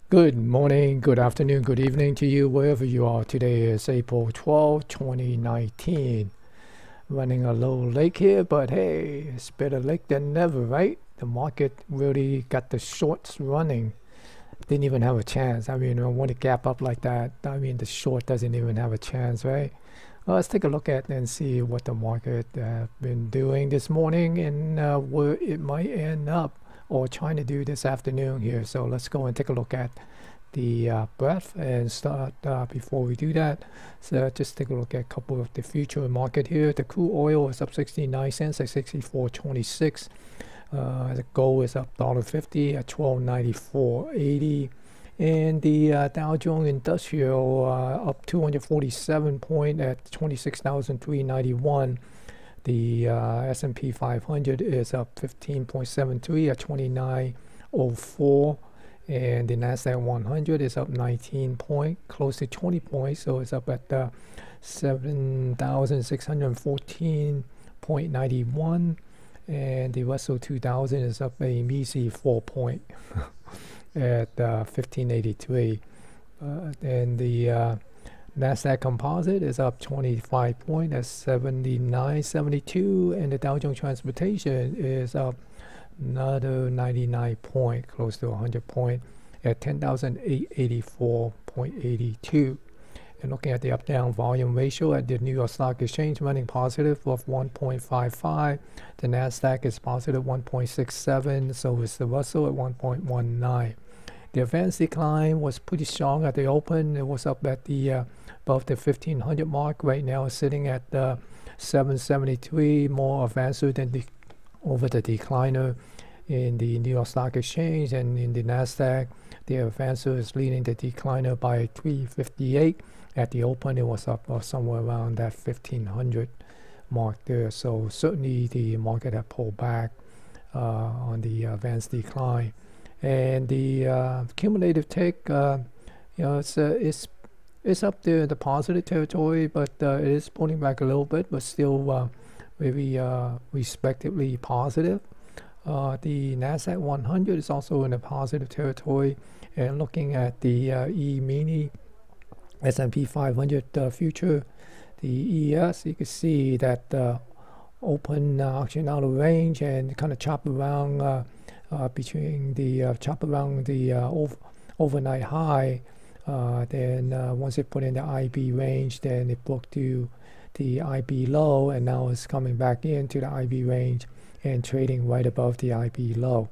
Good morning, good afternoon, good evening to you, wherever you are. Today is April 12, 2019. Running a little late here, but hey, it's better late than never, right? The market really got the shorts running. Didn't even have a chance. I mean, when it gap up like that, I mean, the short doesn't even have a chance, right? Well, let's take a look at and see what the market been doing this morning and where it might end up or trying to do this afternoon here. So let's go and take a look at the breadth and start before we do that. So just take a look at a couple of the future market here. The crude oil is up 69 cents at 64.26. The gold is up $1.50 at 1294.80. And the Dow Jones Industrial up 247 point at 26,391. The S&P 500 is up 15.73 at 2904. And the Nasdaq 100 is up 19 point, close to 20 points, so it's up at 7,614.91. And the Russell 2000 is up a measly 4 point at 1583. And the Nasdaq Composite is up 25 point at 79.72, and the Dow Jones Transportation is up another 99 point, close to 100 point at 10,884.82. And looking at the up-down volume ratio at the New York Stock Exchange, running positive of 1.55. The Nasdaq is positive 1.67, so is the Russell at 1.19. The advanced decline was pretty strong at the open. It was up at the above the 1500 mark. Right now it's sitting at 773, more advanced than over the decliner in the New York Stock Exchange. And in the Nasdaq, the advancer is leading the decliner by 358. At the open, it was up somewhere around that 1500 mark there. So certainly the market had pulled back on the advanced decline. And the cumulative tick, it's up there in the positive territory, but it is pulling back a little bit, but still very respectively positive. The Nasdaq 100 is also in a positive territory. And looking at the E-mini S&P 500 future, the ES, you can see that open auction out of range and kind of chop around between the overnight high. Then once it put in the IB range, then it broke to the IB low, and now it's coming back into the IB range and trading right above the IB low.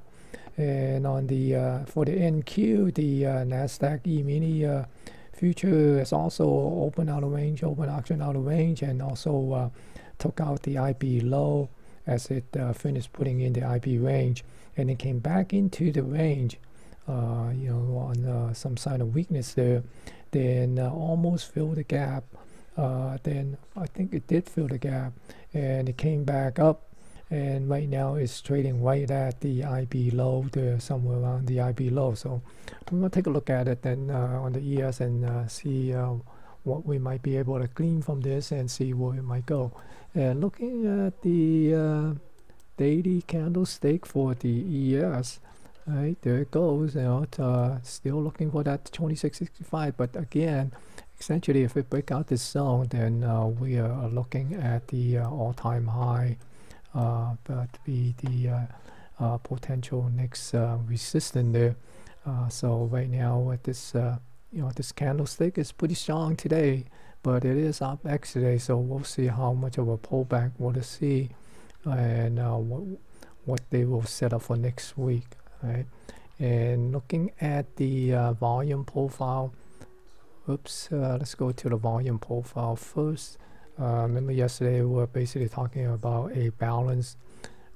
And on the for the NQ, the Nasdaq E-mini future is also open out of range, open auction out of range, and also took out the IB low as it finished putting in the IB range, and it came back into the range, on some sign of weakness there, then almost filled the gap. Then I think it did fill the gap, and it came back up, and right now it's trading right at the IB low there, somewhere around the IB low. So we're going to take a look at it then on the ES and see what we might be able to glean from this and see where it might go. And looking at the daily candlestick for the ES, right, there it goes. Still looking for that 2665, but again, essentially if it break out this zone, then we are looking at the all-time high, but be the potential next resistance there. So right now at this this candlestick is pretty strong today, but it is up X today, so we'll see how much of a pullback we'll see, and what they will set up for next week, right? And looking at the volume profile, let's go to the volume profile first. Remember yesterday we were basically talking about a balanced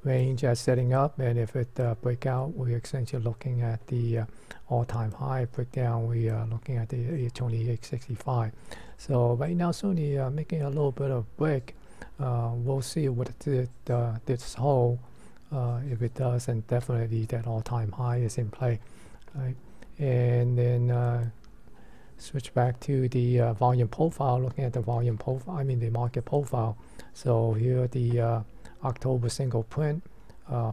range as setting up, and if it break out, we're essentially looking at the all-time high. Breakdown, we are looking at the 2865. So right now certainly making a little bit of break. We'll see what it did this whole, if it does, and definitely that all-time high is in play, right? And then switch back to the volume profile, looking at the volume profile, the market profile. So here the October single print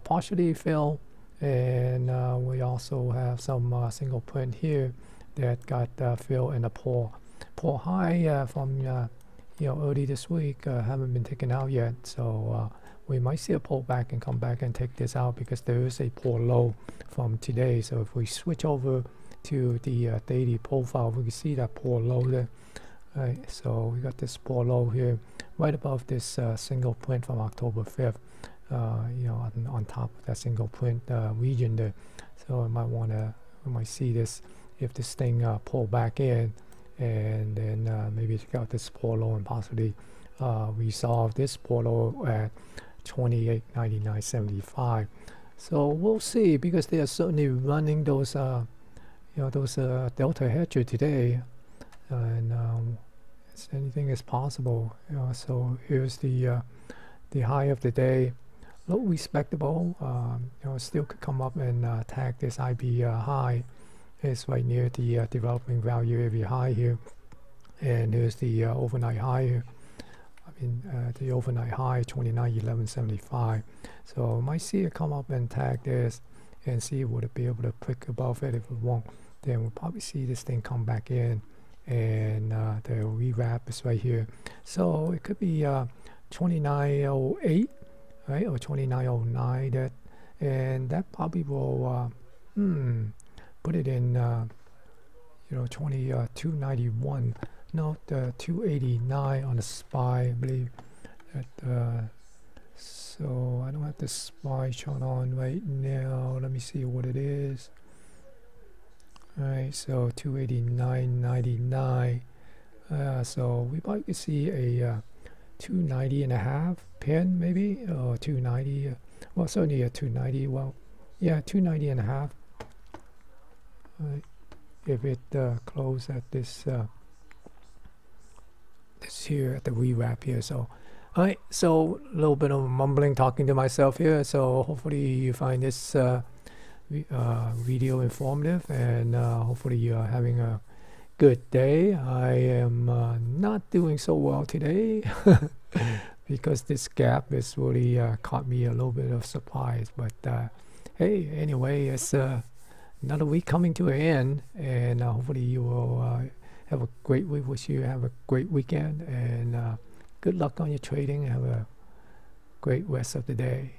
partially fell and we also have some single print here that got filled in a poor high from early this week. Haven't been taken out yet, so we might see a pullback and come back and take this out because there is a poor low from today. So if we switch over to the daily profile, we can see that poor low there. Right, so we got this poor low here right above this single print from October 5th, on top of that single print region there. So I might see this if this thing pull back in, and then maybe check out this poor low and possibly resolve this poor low at 28.9975. So we'll see, because they are certainly running those delta hedger today, and anything is possible. So here's the high of the day, look respectable. Still could come up and tag this IB high. It's right near the developing value area high here, and here's the overnight high here. The overnight high 29.1175. So might see it come up and tag this and see would it be able to prick above it. If it won't, then we'll probably see this thing come back in, and the rewrap is right here. So it could be 29.08, right, or 29.09. That, and that probably will put it in 2291. No, the 289 on the SPY, I believe. So I don't have the SPY chart on right now. Let me see what it is. All right, so 289.99. So we might see a 290 and a half pin, maybe, or 290. Well, certainly a 290. Well, yeah, 290 and a half. All right, if it close at this. This here at the rewrap here. So alright, so a little bit of mumbling, talking to myself here. So hopefully you find this video informative, and hopefully you are having a good day. I am not doing so well today because this gap has really caught me a little bit of surprise, but hey, anyway, it's another week coming to an end, and hopefully you will have a great week. Wish you have a great weekend, and good luck on your trading. Have a great rest of the day.